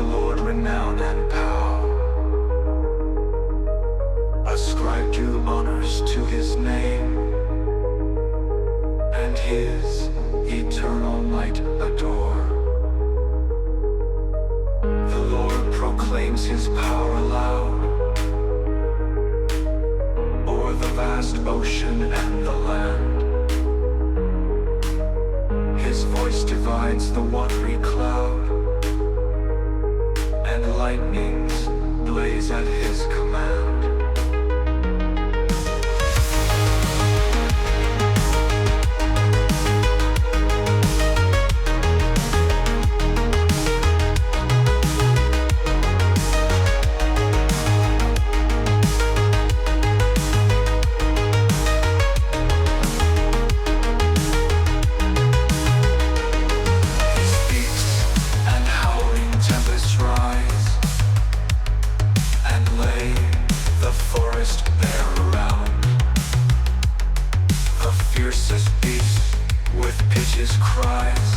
the Lord renown and power. Ascribe due honors to his name, and his eternal light adore. The Lord proclaims his power aloud, o'er the vast ocean and the land. His voice divides the wat'ry cloud, and lightnings blaze at his command. Tempests rise and lay the forest bare around. The fiercest beast with piteous cries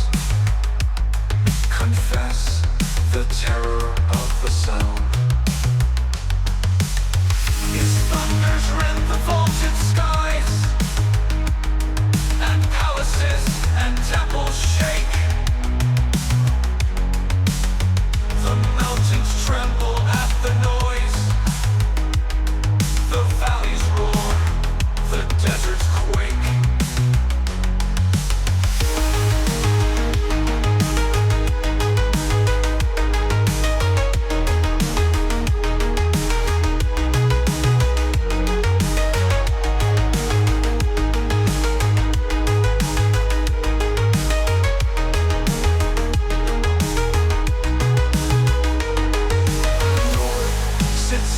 confess the terror of the sound. His thunders rend the vaulted skies, and palaces and temples shake. The mountains tremble at the noise, the valleys roar, the deserts quake.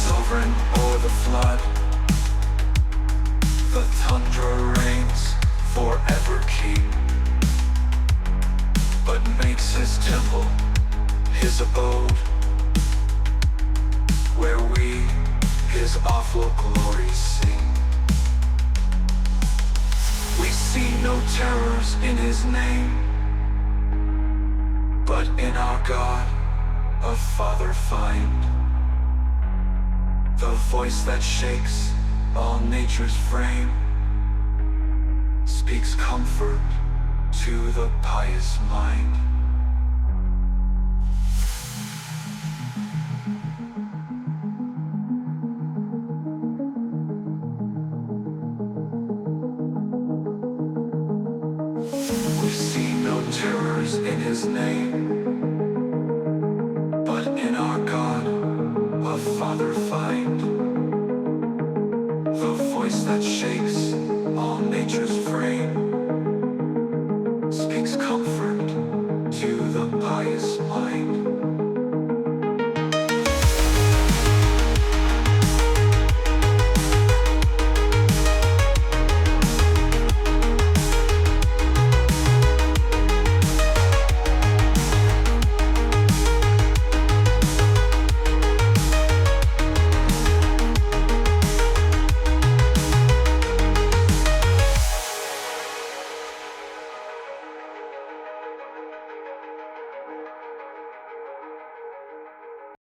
Sov'reign o'er the flood, the Thund'rer reigns forever king, but makes his temple his abode, where we his awful glories sing. We see no terrors in his name, but in our God a Father find. The voice that shakes all nature's frame speaks comfort to the pious mind. We see no terrors in his name, but in our God a Father find. The voice that shakes all nature's frame speaks comfort to the pious mind.